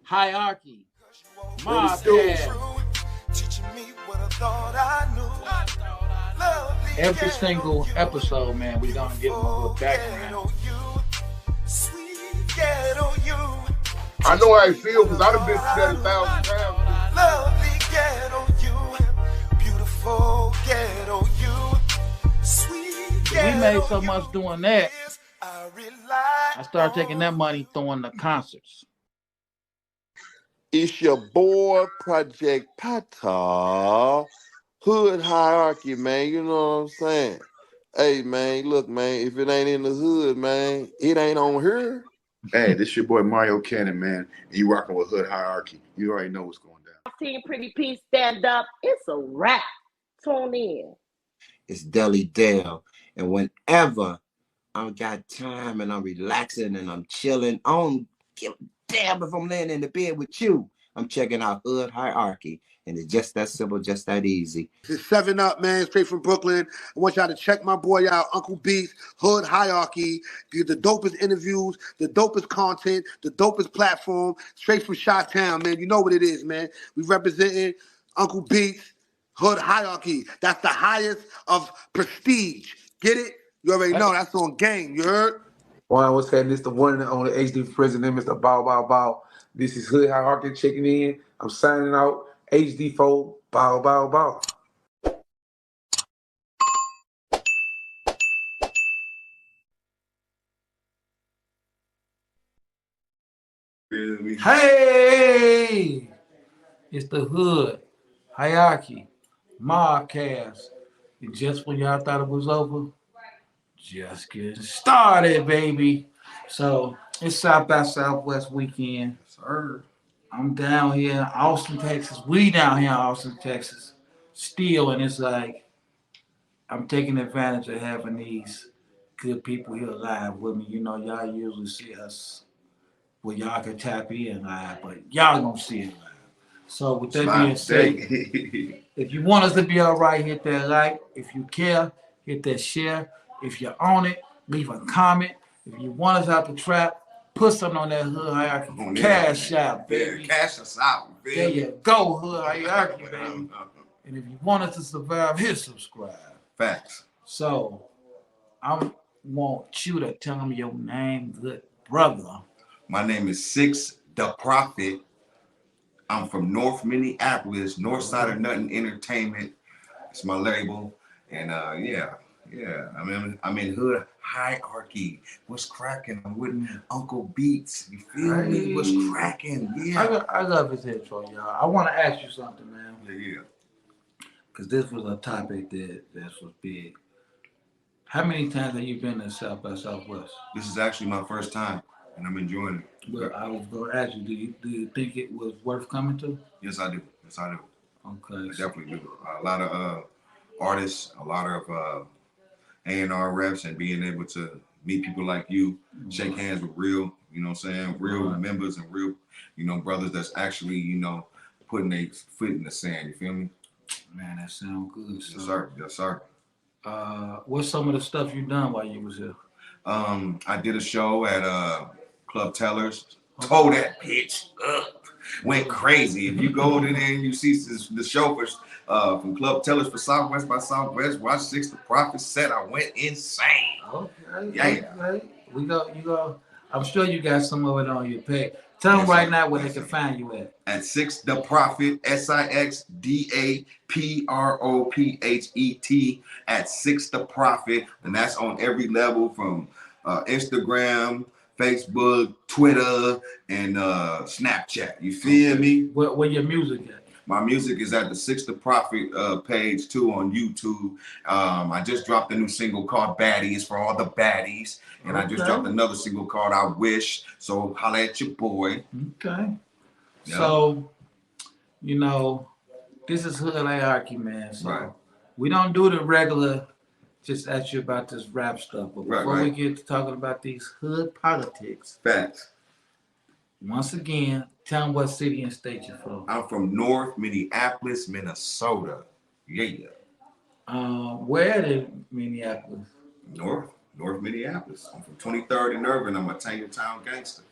Hierarchy, What it do? every single episode, man, we're gonna give them a little background. I know how I feel because I've been through that 1,000 times. Lovely ghetto you, beautiful ghetto you, sweet ghetto We made so much doing that. I started taking that money throwing the concerts. It's your boy, Project Pata, Hood Hierarchy, man. You know what I'm saying? Hey, man, look, man, if it ain't in the hood, man, it ain't on here. Hey, this your boy Mario Cannon, man. And you rocking with Hood Hierarchy. You already know what's going down. Team Pretty P stand up. It's a wrap. Tune in. It's Deli Dale. And whenever I got time and I'm relaxing and I'm chilling, I don't give a damn if I'm laying in the bed with you. I'm checking out Hood Hierarchy. And it's just that simple, just that easy. This is 7 Up, man, straight from Brooklyn. I want y'all to check my boy out, Uncle Beats, Hood Hierarchy. Get the dopest interviews, the dopest content, the dopest platform, straight from Chi-Town, man. You know what it is, man. We representing Uncle Beats, Hood Hierarchy. That's the highest of prestige. Get it? You already know. That's on game. You heard? One was saying this the one and only HD president, Mr. Bow Bow Bow. This is Hood Hierarchy checking in. I'm signing out. HD4, bow, bow, bow. Hey, it's the Hood Hierarchy Mobcast. And just when y'all thought it was over, just getting started, baby. So it's South by Southwest weekend. Sir. I'm down here in Austin, Texas. We down here in Austin, Texas. Still, and it's like I'm taking advantage of having these good people here live with me. You know, y'all usually see us where y'all can tap in live, but y'all gonna see it live. So with that being said, if you want us to be all right, hit that like. If you care, hit that share. If you're on it, leave a comment. If you want us out the trap, put something on that Hood Hierarchy. Cash out, baby. Cash us out, baby. There you go, Hood Hierarchy, baby. And if you want us to survive, hit subscribe. Facts. So, I want you to tell me your name, good brother. My name is Six the Prophet. I'm from North Minneapolis, North Side of Nothing Entertainment. It's my label. And yeah. I'm in Hood Hierarchy. What's cracking? I'm with Uncle Beats. You feel me? What's cracking? Yeah. I love his intro, y'all. I want to ask you something, man. Yeah. Because this was a topic that was big. How many times have you been to South by Southwest? This is actually my first time, and I'm enjoying it. Well, I was going to ask you, do you think it was worth coming to? Yes, I do. Okay. I definitely do. A lot of artists, a lot of A&R reps, and being able to meet people like you, shake hands with real, you know what I'm saying, real members and real, you know, brothers that's actually, you know, putting their foot in the sand. You feel me? Man, that sounds good. Yes, sir. Yes, sir. What's some of the stuff you done while you was here? I did a show at Club Tellers. Tore that bitch up. Went crazy. If you go in there and you see the show from Club Tellers for Southwest by Southwest, watch Six the Prophet set, I went insane. Okay. Yeah. Okay. You go. I'm sure you got some of it on your page. Tell them right now where they can find you at. At Six the Prophet, SIXDAPROPHET, at Six the Prophet, and that's on every level from Instagram, Facebook, Twitter, and Snapchat. You feel me? Where your music at? My music is at the Six the Prophet page too on YouTube. I just dropped a new single called Baddies for all the baddies. And I just dropped another single called I Wish. So holla at your boy. Okay. Yeah. So, you know, this is Hood Hierarchy, man. So we don't do the regular just ask you about this rap stuff. But before we get to talking about these hood politics. Facts. Once again, tell them what city and state you're from. I'm from North Minneapolis, Minnesota. Yeah. Where in Minneapolis? North Minneapolis. I'm from 23rd and Irvin. I'm a Tangertown gangster.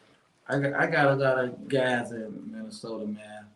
I got a lot of guys in Minnesota, man.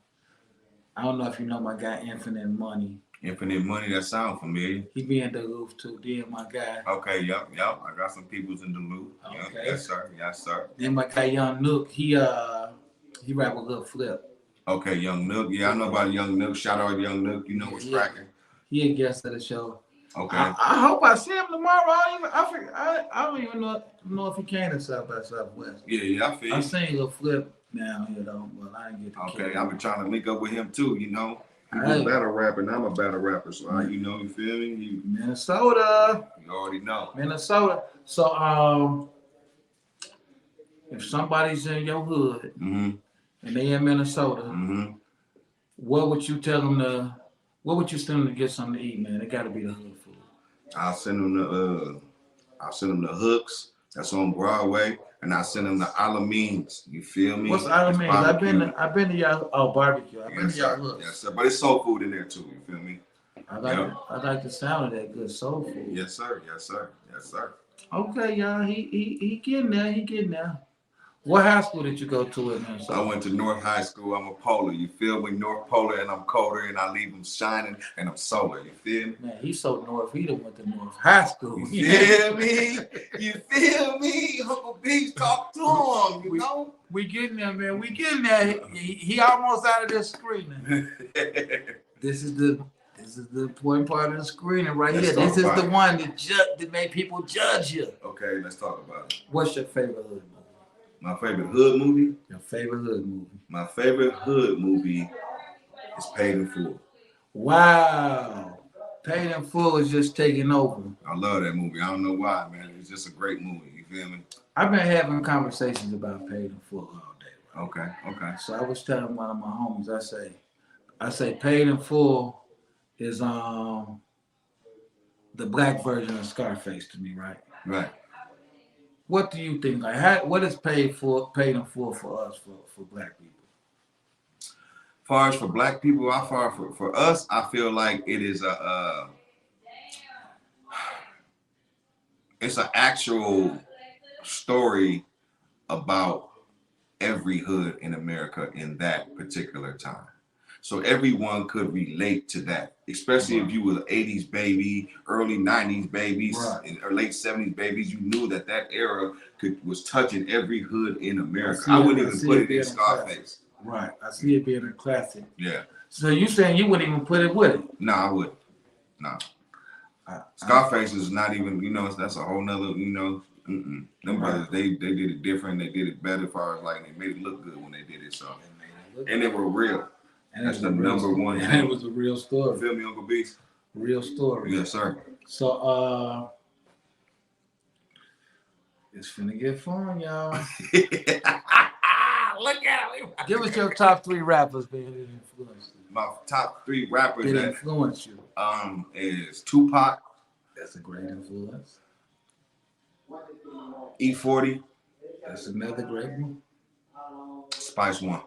I don't know if you know my guy Infinite Money. Infinite Money, that sound familiar. He be in Duluth too. Then my guy. Okay, yep. I got some peoples in Duluth. Yep, Okay. yes, sir. Then my guy Young Nook, he rap a little flip. Okay, Young Nook. Yeah, I know about Young Nook. Shout out to Young Nook. You know what's cracking. He a guest of the show. Okay. I hope I see him tomorrow. I don't even know if he came to South by Southwest. Yeah, I feel. I seen a little flip down here though, but I didn't get to. Okay, I've been trying to link up with him too. You know, he's a battle rapper, and I'm a battle rapper, so you know, you feel me? Minnesota. You already know. Minnesota. So if somebody's in your hood and they in Minnesota, what would you tell them to? What would you send them to get something to eat, man? It got to be the hood food. I'll send them the Hooks. That's on Broadway, and I send them the Alamines. You feel me? What's Alamines? I've been to y'all barbecue. I've been to y'all Hooks. Yes, sir. But it's soul food in there too. You feel me? I like the sound of that good soul food. Yes, sir. Okay, y'all. He getting there. What high school did you go to in Minnesota? I went to North High School. I'm a polar. You feel me? North Polar, and I'm colder, and I leave them shining, and I'm solar. You feel me? Man, he's so North. He done went to North High School. You feel me? You feel me? Uncle B, talk to him. You know? We getting there, man. We getting there. He almost out of this screening. This is the important part of the screening right here. This is the one that made people judge you. Okay, let's talk about it. What's your favorite hood movie? My favorite hood movie? Your favorite hood movie? My favorite hood movie is Paid in Full. Wow. Paid in Full is just taking over. I love that movie. I don't know why, man. It's just a great movie. You feel me? I've been having conversations about Paid in Full all day. Right? Okay. So I was telling one of my homies, I say Paid in Full is the black version of Scarface to me, right? Right. What do you think? Like, what is paid in full for us, for black people? As far as for black people, for us, I feel like it is it's an actual story about every hood in America in that particular time. So everyone could relate to that, especially if you were an 80s baby, early 90s babies, or late 70s babies. You knew that era was touching every hood in America. I wouldn't even put it in Scarface. Right. I see it being a classic. Yeah. So you saying you wouldn't even put it with it? No, I wouldn't. No. Scarface is not even, that's a whole nother, them brothers, they did it different. They did it better as far as like, they made it look good when they did it. So, and they were real. And that's the number one thing. And it was a real story. You feel me, Uncle B? Real story. Yes, sir. So, it's finna get fun, y'all. Look at him. Give us your top 3 rappers, man, that influenced you. My top 3 rappers that influenced you. Is Tupac. That's a great influence. E40. That's another great one. Spice One.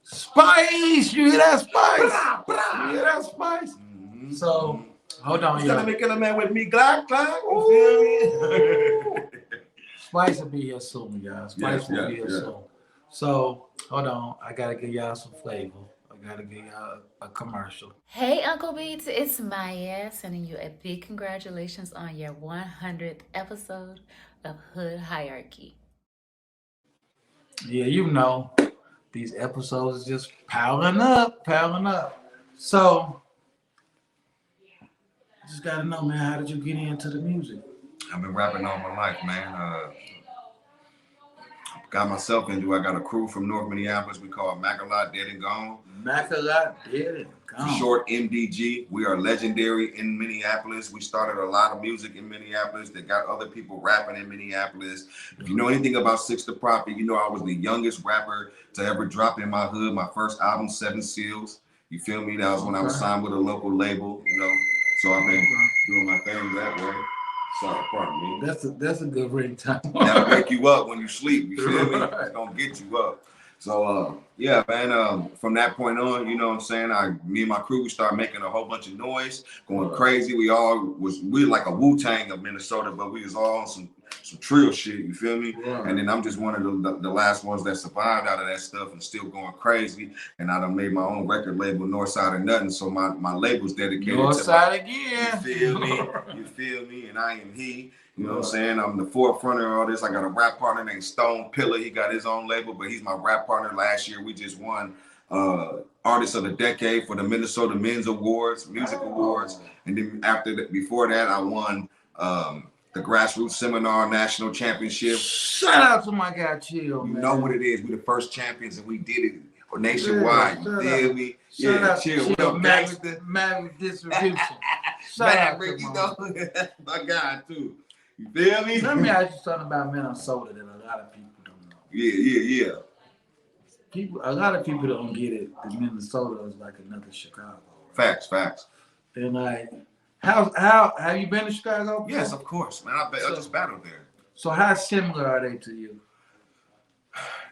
Spice! You hear that, Spice? You hear that, Spice? Mm-hmm. So, hold on, y'all. Make a man with me, Glock. Spice will be here soon, y'all. Spice will be here soon. So, hold on. I got to give y'all some flavor. I got to give y'all a commercial. Hey, Uncle Beats. It's Maya sending you a big congratulations on your 100th episode of Hood Hierarchy. Yeah, these episodes are just piling up. So, just got to know, man, how did you get into the music? I've been rapping all my life, man. Got myself into. I got a crew from North Minneapolis. We call it Mac-a-Lot, Dead and Gone. Mac-a-Lot, Dead and Gone. Short MDG. We are legendary in Minneapolis. We started a lot of music in Minneapolis that got other people rapping in Minneapolis. If you know anything about Six the Prophet, I was the youngest rapper to ever drop in my hood. My first album, 7 Seals. You feel me? That was when I was signed with a local label, So I've been doing my thing that way. Sorry, pardon me. That's a good ringtone. That'll wake you up when you sleep. You feel me? It's gonna get you up. So yeah, man. From that point on, you know what I'm saying. Me and my crew, we started making a whole bunch of noise, going crazy. We like a Wu-Tang of Minnesota, but we was all on some some trill shit. You feel me? Right. And then I'm just one of the last ones that survived out of that stuff and still going crazy. And I done made my own record label, Northside or Nothing. So my label's dedicated Northside to again. You feel me? You feel me? And I am he. You know what I'm saying? I'm the forefronter of all this. I got a rap partner named Stone Pillar. He got his own label, but he's my rap partner. Last year we just won Artist of the Decade for the Minnesota Men's Awards, Music Awards. And then before that, I won the Grassroots Seminar National Championship. Shout out to my guy Chill, man. You know what it is. We the first champions and we did it nationwide. You feel me? Shout out Chill. to Chill, Gangster. Maverick Distribution. Shout out to you know, my guy too. You feel me? Let me ask you something about Minnesota that a lot of people don't know. Yeah. A lot of people don't get it. That Minnesota is like another Chicago. Facts. And like, how have you been to Chicago? Yes, of course, man. I just battled there. So how similar are they to you?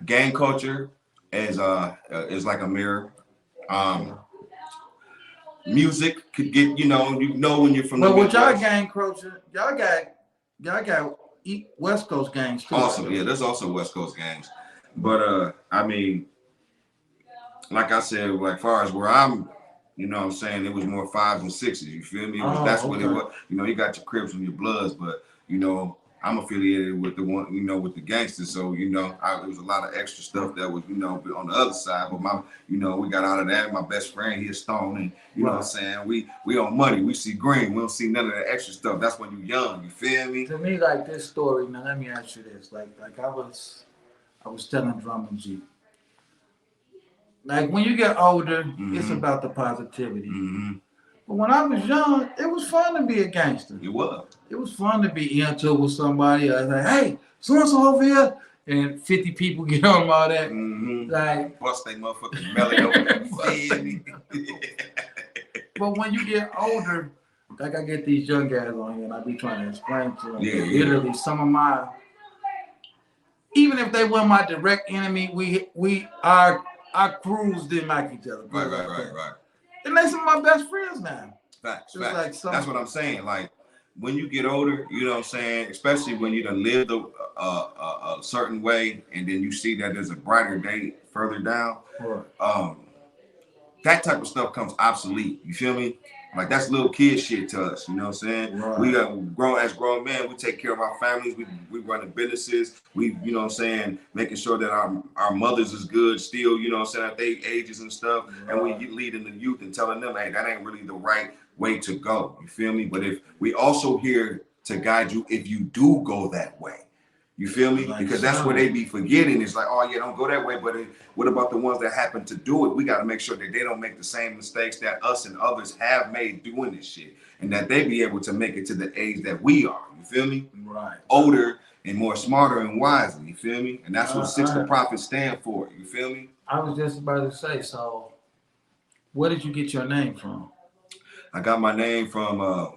Gang culture is like a mirror. Music could get you know when you're from. But with y'all gang culture, y'all got West Coast gangs too. Also, yeah, there's also West Coast gangs. But I mean, like I said, like far as where I'm, you know what I'm saying, it was more 5s and 6s. You feel me? That's what it was. You know, you got your Crips and your Bloods, but you know, I'm affiliated with the one, you know, with the gangsters. So, you know, there was a lot of extra stuff that was, you know, on the other side. But we got out of that. My best friend, he's Stone, and you know what I'm saying? We on money. We see green. We don't see none of that extra stuff. That's when you're young. You feel me? To me, like this story. Now, let me ask you this. Like I was telling Drum and G. Like when you get older, it's about the positivity. But when I was young, it was fun to be a gangster. It was. It was fun to be into with somebody. I was like, hey, so-and-so over here. And 50 people get on all that. Like, bust they motherfucking melon open. But when you get older, like I get these young guys on here and I be trying to explain to them. Literally, some of my, even if they weren't my direct enemy, our crews didn't like each other. Right. And they some of my best friends now. Facts. Like That's what I'm saying. Like when you get older, you know what I'm saying, especially when you done lived a certain way and then you see that there's a brighter day further down, that type of stuff comes obsolete. You feel me? Like that's little kid shit to us, you know what I'm saying? Right. We got grown men, we take care of our families, we run the businesses, we, you know what I'm saying, making sure that our mothers is good still, you know what I'm saying, at their ages and stuff. Right. And we leading the youth and telling them, hey, that ain't really the right way to go. You feel me? But if we also here to guide you if you do go that way. You feel me? Because that's what they be forgetting. It's like, oh yeah, don't go that way. But what about the ones that happen to do it? We got to make sure that they don't make the same mistakes that us and others have made doing this shit, and that they be able to make it to the age that we are. You feel me? Right. Older and more smarter and wiser. You feel me? And that's what Six the Prophet stand for. You feel me? I was just about to say. So, where did you get your name from? I got my name from a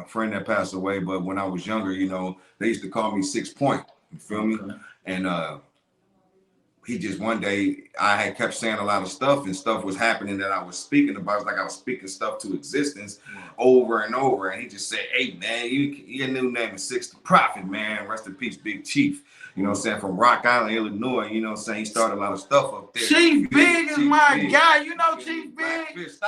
friend that passed away. But when I was younger, you know, they used to call me 6 Point. You feel me? And he just one day I had kept saying a lot of stuff and stuff was happening that I was speaking about. It was like I was speaking stuff to existence over and over. And he just said, hey man, your new name is Six the Prophet, man. Rest in peace, Big Chief. You know what I'm saying? From Rock Island, Illinois. You know what I'm saying? He started a lot of stuff up there. Chief Big is my guy. You know Chief Big? That's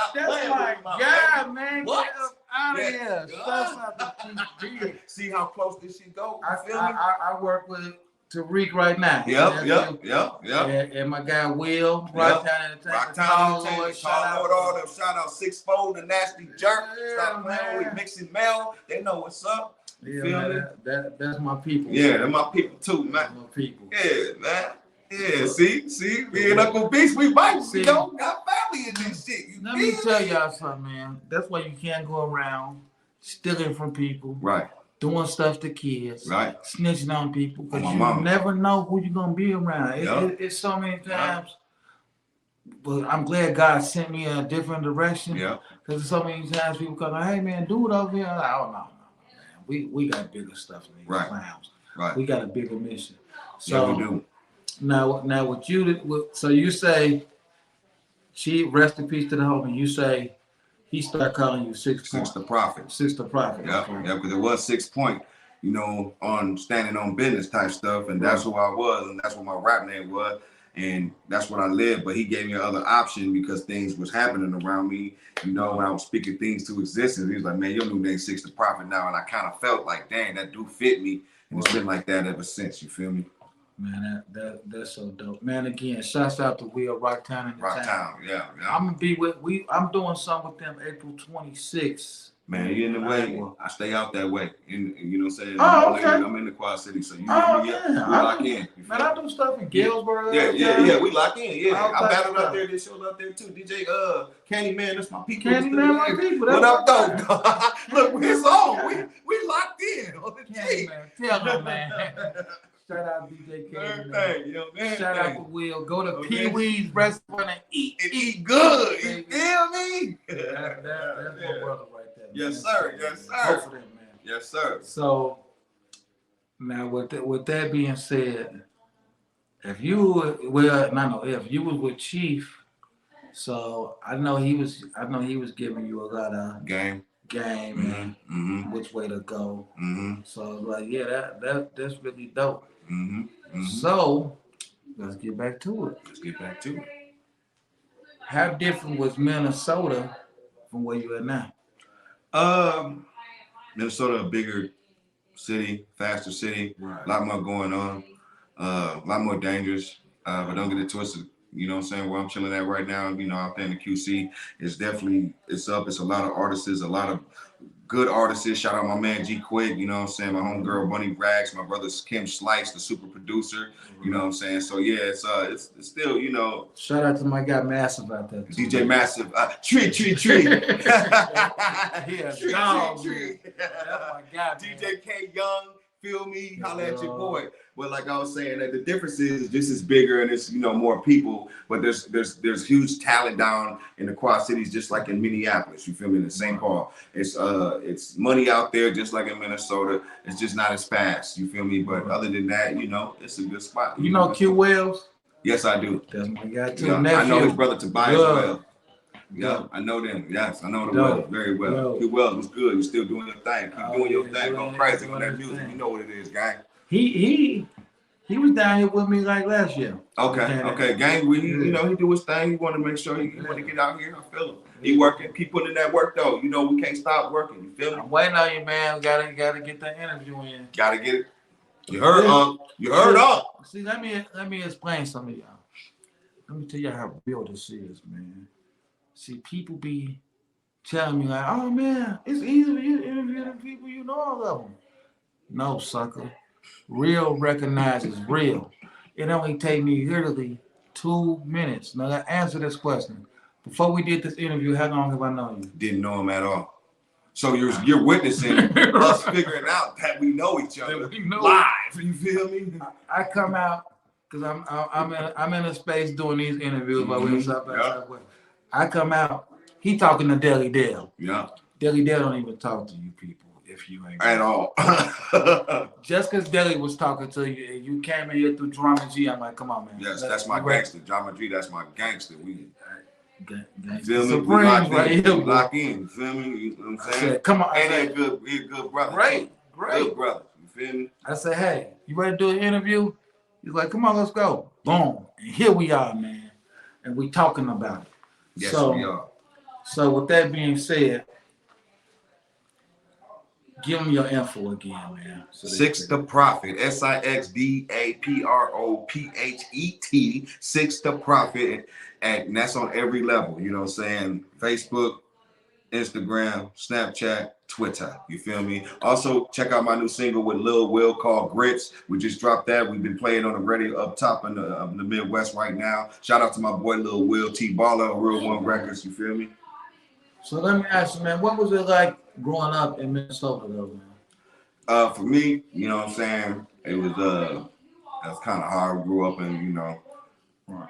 my guy, man. What? Get up out of here. Shouts out to Chief Big. See how close this shit go? I work with Tariq right now. Yep. And my guy Will, Rocktown Entertainment. Shout out Sixfold, the Nasty Jerk. Stop playing with Mixing Mel. They know what's up. Yeah, man, that's my people. Yeah, they're my people too, man. My people. Yeah, man. Yeah, see, me and Uncle Beast, we got family in this shit. Let me tell y'all something, man. That's why you can't go around stealing from people. Right. Doing stuff to kids. Right. Snitching on people. Because you never know who you're going to be around. It's so many times. But I'm glad God sent me a different direction. Yeah. Because so many times people come like, hey, man, do it over here. Like, oh, no, man. We got bigger stuff than these clowns. Right. We got a bigger mission. So, yeah, we do. Now what you say, rest in peace to the homie. You say he started calling you Six the Prophet. Six the Prophet. Yeah, okay. Yeah, because it was 6 Point. you know, on standing on business type stuff, and that's who I was, and that's what my rap name was, and that's what I lived. But he gave me another option because things was happening around me, you know, when I was speaking things to existence. He was like, man, your new name Six the Prophet now, and I kind of felt like, dang, that do fit me, and it's been like that ever since. You feel me? Man, that's so dope. Man, again, shouts out to Will Rocktown in the Rocktown, yeah. I'm gonna be with I'm doing something with them April 26th. Man, you in the way. I stay out that way. And you know what I'm saying? Oh, okay. I'm in the Quad City, so you know me. We lock in. Man, I do stuff in Galesburg. Yeah. We lock in. Yeah, I battled out there. They showed out there too. DJ Candyman, that's my people. Candyman, my people. What up, though? Look, we're on. We locked in on the team. Tell them, man. Shout out DJ Candyman. Shout out to Will. Go to Pee Wee's restaurant and eat good. You feel me? That's my brother right there. Yes, sir. Yes, sir. Both of them, man. Yes, sir. So now, with that being said, if you was with Chief, so I know he was giving you a lot of game and which way to go. So like, yeah, that's really dope. So let's get back to it. How different was Minnesota from where you are now? Minnesota, a bigger city, faster city, a lot more going on, a lot more dangerous. But don't get it twisted. You know what I'm saying? Where I'm chilling at right now, you know, out there in the QC, it's up. It's a lot of artists, a lot of good artists. Shout out my man G Quick, you know what I'm saying? My homegirl Bunny Rags, my brother Kim Slice, the super producer, you know what I'm saying? So yeah, it's still, you know. Shout out to my guy Massive out there. DJ Massive, tree. Yeah, tree. That's my guy, DJ K Young, feel me? Holla at your boy. But like I was saying, that the difference is this is bigger and it's, you know, more people, but there's huge talent down in the Quad Cities, just like in Minneapolis. You feel me? In St. Paul, it's money out there, just like in Minnesota. It's just not as fast. You feel me? But other than that, you know, it's a good spot. You know Q Wells? Yes, I do. That's my guy too. Yeah, I know his brother Tobias well. Yeah, I know them. Yes, I know the Wells very well. Q Wells was good. You're still doing your thing. Keep doing your thing. Go crazy on that music. You know what it is, gang. He was down here with me like last year. Okay. Gang, you know, he do his thing. He want to make sure he want to get out here. I feel him. He working. Keep putting in that work though. You know, we can't stop working. You feel me? I'm waiting on you, man. We gotta get that interview in. Gotta get it. You heard, You heard, See, let me explain something to y'all. Let me tell you how real this is, man. See, people be telling me like, oh man, it's easy for you to interview the people, you know all of them. No, sucker. Real recognizes real. It only take me literally 2 minutes. Now, answer this question. Before we did this interview, how long have I known you? Didn't know him at all. So you're witnessing us figuring out that we know each other live. You feel me? I come out because I'm in a space doing these interviews while we're South by Southwest. I come out. He talking to Deli Dale. Yeah. Deli Dale don't even talk to you people if you ain't at all. Just because Deli was talking to you and you came in here through Drama G, I'm like, come on, man. Yes, that's my gangster. Drama G, that's my gangster. We feel me? We lock in. You feel me? You know what I'm saying? Said, come on. And he's a good brother. Great. Good brother. You feel me? I said, hey, you ready to do an interview? He's like, come on, let's go. Boom. And here we are, man. And we talking about it. Yes, we are. So with that being said, give them your info again, man. Six the Prophet, SXDAPROPHET, Six the Prophet, and that's on every level. You know what I'm saying? Facebook, Instagram, Snapchat, Twitter. You feel me? Also, check out my new single with Lil Will called Grits. We just dropped that. We've been playing on the radio up top in the Midwest right now. Shout out to my boy Lil Will, T Baller, Real One Records. You feel me? So let me ask you, man, what was it like growing up in Minnesota, though, man? For me, you know what I'm saying, it was kind of hard. I grew up in, you know,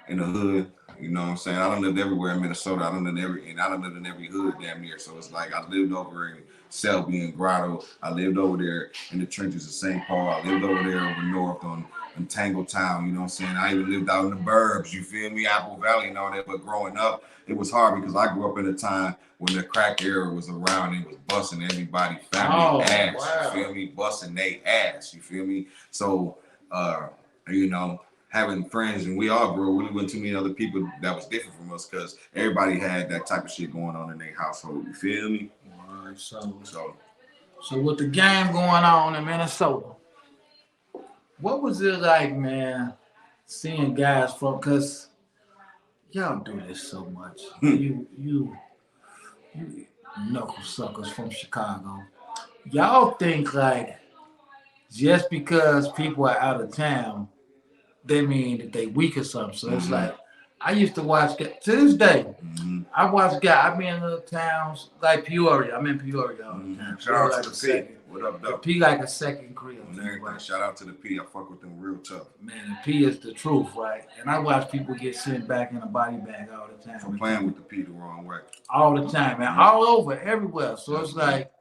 in the hood. You know what I'm saying? I done lived everywhere in Minnesota. I done lived in every hood damn near. So it's like I lived over in Selby and Grotto. I lived over there in the trenches of St. Paul. I lived over there over north on in Tangletown, you know what I'm saying? I even lived out in the burbs, you feel me? Apple Valley and all that, but growing up, it was hard because I grew up in a time when the crack era was around and it was busting everybody family ass, wow. You feel me? Busting they ass, you feel me? So, you know, having friends, and we all grew up, we went too many other people that was different from us because everybody had that type of shit going on in their household, you feel me? All right, so with the game going on in Minnesota, what was it like, man, seeing guys from, because y'all do this so much. You knuckle suckers from Chicago. Y'all think like just because people are out of town, they mean that they weak or something. So it's like, I used to watch, to this day, I watch guys, I've been in little towns like Peoria. I'm in Peoria all the time. Shout out to the P. What up, though? The P like a second crib. Right? Shout out to the P. I fuck with them real tough. Man, the P is the truth, right? And I watch people get sent back in a body bag all the time. For playing with the P the wrong way. All the time, man. All over, everywhere. So it's like,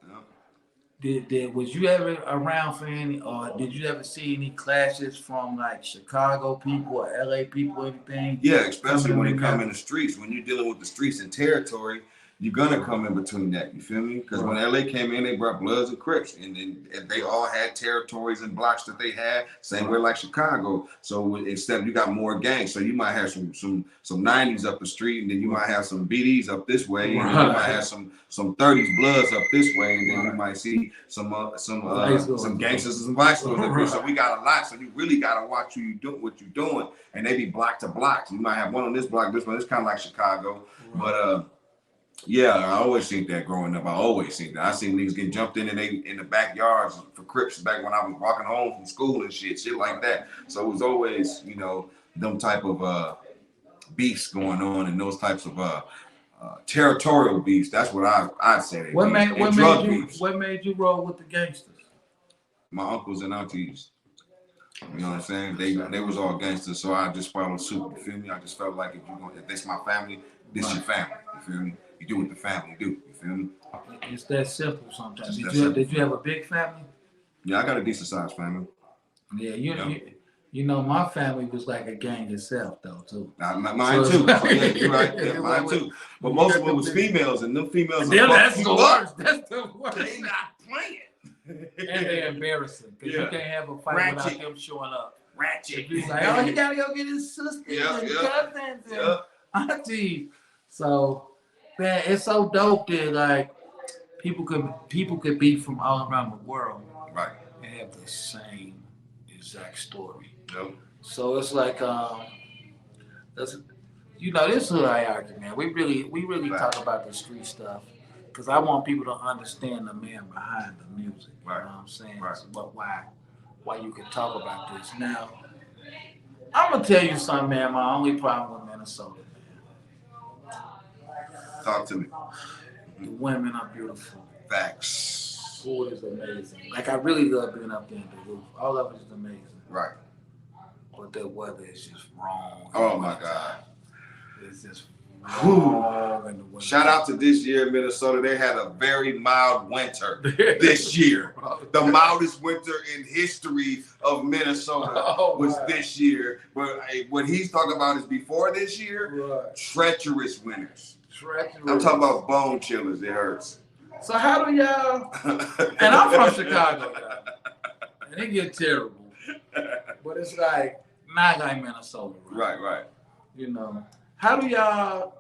was you ever around for any, or did you ever see any clashes from like Chicago people or LA people, anything? Yeah, especially when they come in the streets. When you're dealing with the streets and territory, you're gonna come in between that. You feel me? Because when LA came in, they brought Bloods and Crips, and then they all had territories and blocks that they had. Same way like Chicago. So instead, you got more gangs. So you might have some 90s up the street, and then you might have some BDs up this way, and then you might have some 30s Bloods up this way, and then you might see some gangsters and some vice lords up here. So we got a lot. So you really gotta watch who you do, what you're doing, and they be block to block. You might have one on this block, this one. It's kind of like Chicago, but yeah, I always think that growing up. I always think that. I seen niggas get jumped in the backyards for Crips back when I was walking home from school and shit like that. So it was always, you know, them type of beefs going on and those types of territorial beefs. That's what I'd say. What made you roll with the gangsters? My uncles and aunties. You know what I'm saying? They was all gangsters, so I just followed suit. You feel me? I just felt like if this my family, this your family. You feel me? You do what the family do. You feel me? It's that simple sometimes. Did you have a big family? Yeah, I got a decent sized family. Yeah, you know, my family was like a gang itself though too. Mine too. So, yeah, you're right. Yeah, mine too. But most of them was females, and them females. That's the worst. That's the worst. They not playing. And they're embarrassing because you can't have a fight without them showing up. Ratchet. He's like, oh, he gotta go get his sisters and cousins and aunties. So, man, it's so dope that like people could be from all around the world, right, and have the same exact story. Yep. So it's like this hood hierarchy, man. We really talk about the street stuff because I want people to understand the man behind the music. Right. You know what I'm saying? Right. But why you can talk about this now? I'm gonna tell you something, man. My only problem with Minnesota. Talk to me. The women are beautiful. Facts. Food is amazing. Like I really love being up there in the roof. All of it is amazing. Right. But the weather is just wrong. Oh my God. It's just wrong. Shout out to this year in Minnesota. They had a very mild winter this year. The mildest winter in history of Minnesota was this year. But what he's talking about is before this year, treacherous winters. I'm talking about bone chillers. It hurts. So how do y'all? And I'm from Chicago, and it get terrible. But it's like not like Minnesota, right? Right. You know, how do y'all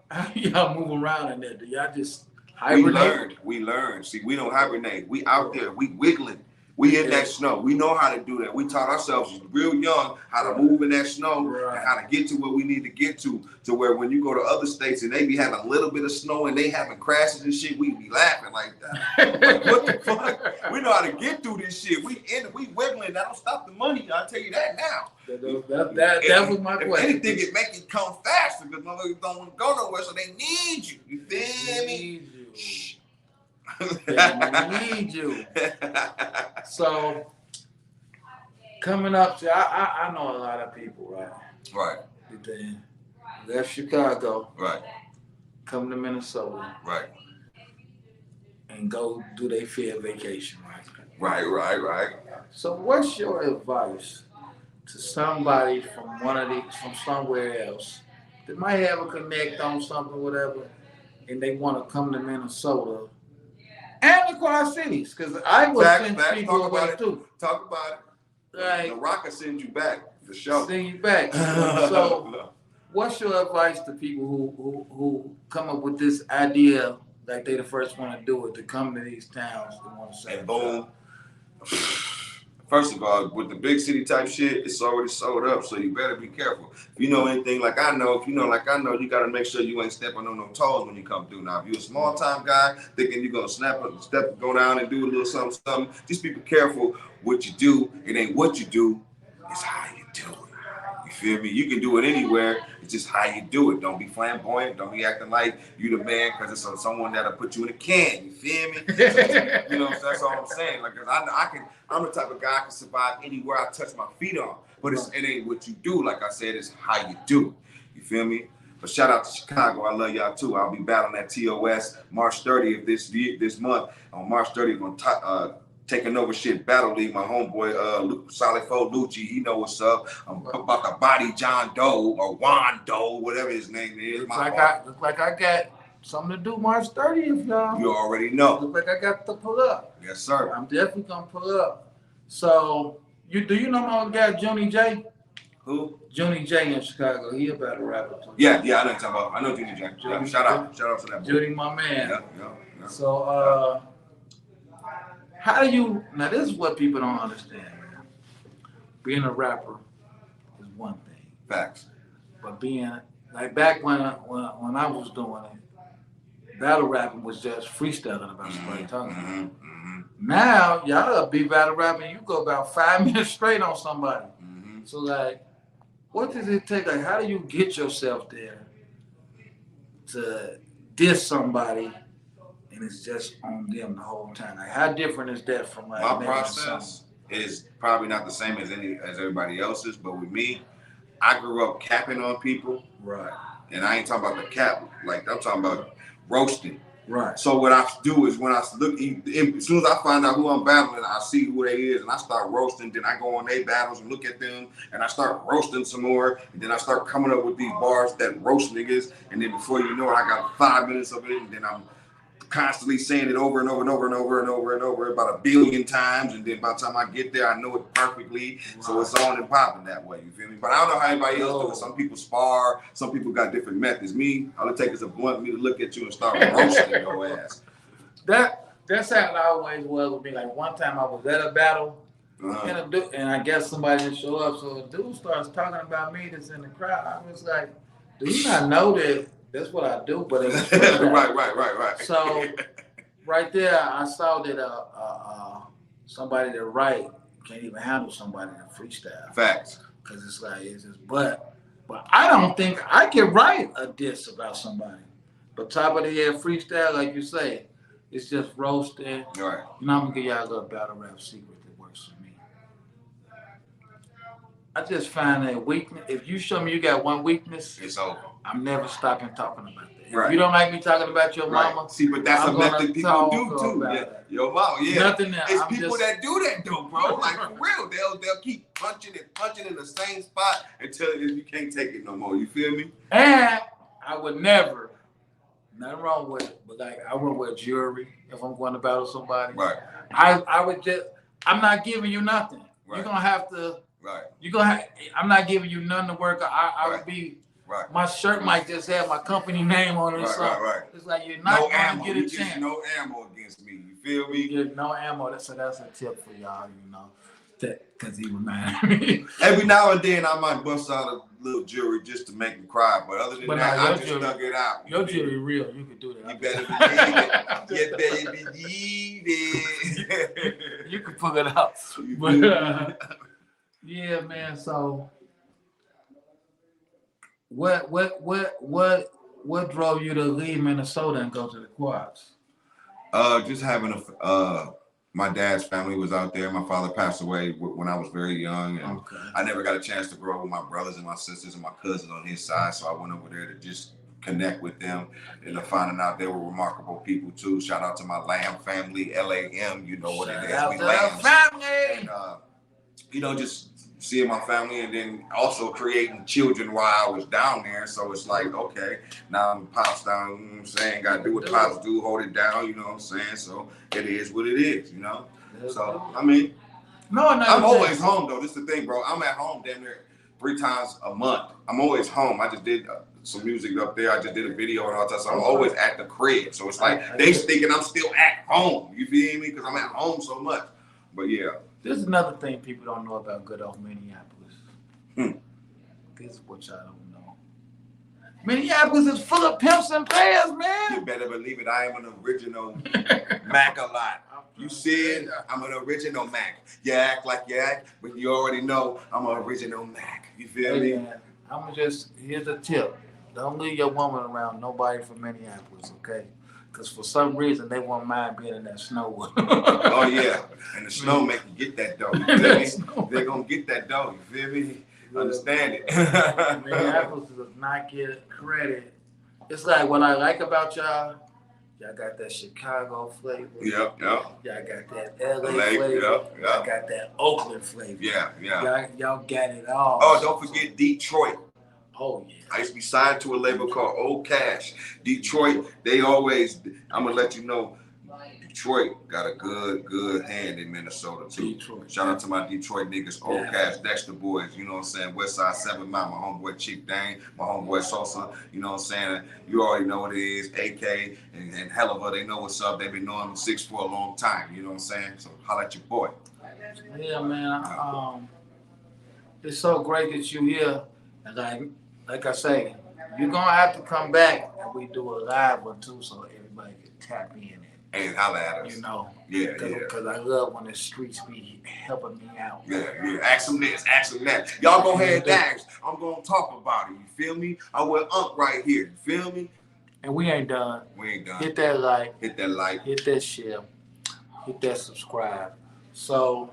move around in there? Do y'all just hibernate? We learned. See, we don't hibernate. We out there. We wiggling. We in that snow. We know how to do that. We taught ourselves real young how to move in that snow and how to get to where we need to get to where when you go to other states and they be having a little bit of snow and they having crashes and shit, we be laughing like that. Like, what the fuck? We know how to get through this shit. We wiggling. That don't stop the money. I'll tell you that now. That was my question. If anything, it make it come faster because motherfuckers don't want to go nowhere, so they need you. You feel me? They need you. So coming up, I know a lot of people, right? Right. They left Chicago. Right. Come to Minnesota. Right. And go do their fair vacation, right? Right. So what's your advice to somebody from one of these, from somewhere else, that might have a connect on something, whatever, and they want to come to Minnesota and the Quad Cities, because I will send people away too. Talk about it. Like, the Rock will send you back for sure. Send you back. So, what's your advice to people who come up with this idea, like they the first one to do it, to come to these towns and want to say, and boom. First of all, with the big city type shit, it's already sold up, so you better be careful. If you know anything like I know, you got to make sure you ain't stepping on no toes when you come through. Now, if you're a small time guy thinking you're gonna go down and do a little something, just be careful what you do. It ain't what you do, it's how you do it. You feel me? You can do it anywhere. It's just how you do it. Don't be flamboyant. Don't be acting like you the man because it's someone that'll put you in a can. You feel me? So that's all I'm saying. Like, cause I'm the type of guy I can survive anywhere I touch my feet on. But it ain't what you do. Like I said, it's how you do it. You feel me? But shout out to Chicago. I love y'all too. I'll be battling at TOS March 30th this month. On March 30th, on Taking Over Shit Battle League. My homeboy Solid Foe Lucci, he know what's up. I'm about to body John Doe or Juan Doe, whatever his name is. Looks like I got something to do March 30th, y'all. You already know. Looks like I got to pull up. Yes, sir. I'm definitely gonna pull up. So do you know my guy Junie J? Who? Junie J in Chicago. He a battle rapper too. Yeah, I know what you're talking about. I know Junie J. Yeah, shout out to that boy. Junie, my man. Yeah. So how do you, now this is what people don't understand, man. Being a rapper is one thing. Facts. But being, like back when I was doing it, battle rapping was just freestyling about somebody talking about it. Now, y'all be battle rapping, you go about 5 minutes straight on somebody. So like, what does it take? Like, how do you get yourself there to diss somebody and it's just on them the whole time? Like, how different is that from like my process is probably not the same as everybody else's, but with me, I grew up capping on people. Right. And I ain't talking about the cap, like I'm talking about roasting. Right. So what I do is when I look, as soon as I find out who I'm battling, I see who they is, and I start roasting. Then I go on their battles and look at them, and I start roasting some more. And then I start coming up with these bars that roast niggas. And then before you know it, I got 5 minutes of it, and then I'm constantly saying it over and over and over and over and over and over about 1 billion times, and then by the time I get there, I know it perfectly. Right. So it's on and popping that way. You feel me? But I don't know how anybody else do it. Some people spar. Some people got different methods. Me, all it takes is a blunt me to look at you and start roasting your ass. That's how it always was with me. Like one time I was at a battle, and I guess somebody didn't show up. So a dude starts talking about me that's in the crowd. I was like, do you not know that? That's what I do, but it was right. So, right there, I saw that somebody that write can't even handle somebody that freestyle. Facts. Because it's just, but I don't think I can write a diss about somebody. But top of the head freestyle, like you say, it's just roasting. Right. You know, I'm gonna give y'all a little battle rap secret that works for me. I just find that weakness. If you show me you got one weakness, it's over. I'm never stopping talking about that. Right. If you don't like me talking about your mama, see, but that's a method people do too. Yeah. Your mama, yeah. Nothing else. It's people that do that though, bro. Like for real, they'll keep punching in the same spot until you can't take it no more. You feel me? And I would never. Nothing wrong with it, but like I wouldn't wear jewelry if I'm going to battle somebody. Right. I would just. I'm not giving you nothing. Right. You're gonna have to. Right. I'm not giving you nothing to work. I would be. Right. My shirt might just have my company name on it or something. Right. It's like you're not going to get a chance. No ammo against me. You feel me? You get no ammo. So that's a tip for y'all, you know. Because he reminded me. Every now and then I might bust out a little jewelry just to make him cry. But other than that, I just stuck it out. Your jewelry real. You can do that. You better believe it. You better believe it. You can pull it out. But, yeah, man. So what drove you to leave Minnesota and go to the Quads? Just having my dad's family was out there. My father passed away when I was very young, and I never got a chance to grow up with my brothers and my sisters and my cousins on his side. So I went over there to just connect with them, and finding out they were remarkable people too. Shout out to my Lamb family, LAM. You know what it is. We Lambs. Family. And, just seeing my family, and then also creating children while I was down there. So it's like, okay, now I'm pops down, you know what I'm saying? Gotta do what pops do, hold it down, you know what I'm saying? So it is what it is, you know? So, I mean, I'm always home though. This is the thing, bro. I'm at home damn near 3 times a month. I'm always home. I just did some music up there. I just did a video and all that. So I'm always at the crib. So it's like they thinking I'm still at home. You feel me? Because I'm at home so much. But yeah. This is another thing people don't know about good old Minneapolis. This is what y'all don't know. Minneapolis is full of pimps and players, man. You better believe it. I am an original Mac a lot. You see it? I'm an original Mac. You act like you act, but you already know I'm an original Mac. You feel me? Man, here's a tip. Don't leave your woman around nobody from Minneapolis, okay? Because for some reason, they won't mind being in that snow. Oh, yeah. And the snow make you get that dough. You feel me? They're going to get that dough. You feel me? Understand it. Minneapolis does not get credit. It's like what I like about y'all got that Chicago flavor. Yep. Y'all got that LA flavor. Yep. Y'all got that Oakland flavor. Yeah. Y'all got it all. Oh, don't forget Detroit. Oh, yeah. I used to be signed to a label called Old Cash. Detroit, I'm going to let you know, Detroit got a good hand in Minnesota, too. Detroit. Shout out to my Detroit niggas, Old Cash, Dexter boys, you know what I'm saying? Westside 7 Mile, my homeboy Chief Dane, my homeboy Sosa, you know what I'm saying? You already know what it is, AK and Helliver, they know what's up. They've been knowing 6 for a long time, you know what I'm saying? So holla at your boy. Yeah, man. It's so great that you're here. And like I say, you're going to have to come back and we do a live one, too, so everybody can tap in. And holla at us. You know. Yeah. Because I love when the streets be helping me out. Yeah. Ask them this, ask them that. Y'all go ahead and ask. I'm going to talk about it. You feel me? I with Unc right here. You feel me? And we ain't done. Hit that like. Hit that share. Hit that subscribe. So,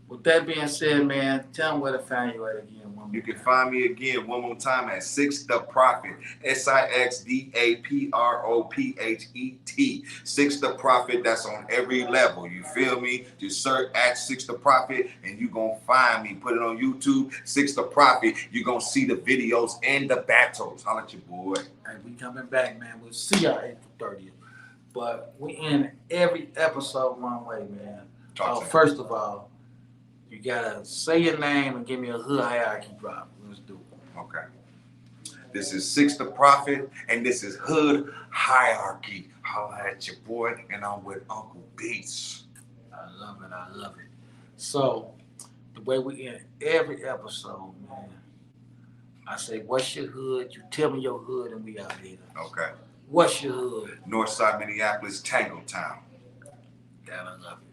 with that being said, man, tell them where to find you at again. You can find me again one more time at Six the Prophet. SIXDAPROPHET. Six the Prophet. That's on every level. You feel me? Just search at Six the Prophet and you're going to find me. Put it on YouTube, Six the Prophet. You're going to see the videos and the battles. Holla at your boy. Hey, we coming back, man. We'll see y'all April 30th. But we end every episode one way, man. First of all, you gotta say your name and give me a hood hierarchy drop. Let's do it. Okay. This is Six the Prophet, and this is Hood Hierarchy. Holla at your boy, and I'm with Uncle Beats. I love it. So, the way we end every episode, man, I say, what's your hood? You tell me your hood, and we out here. Okay. What's your hood? Northside Minneapolis, Tango Town. That I love it.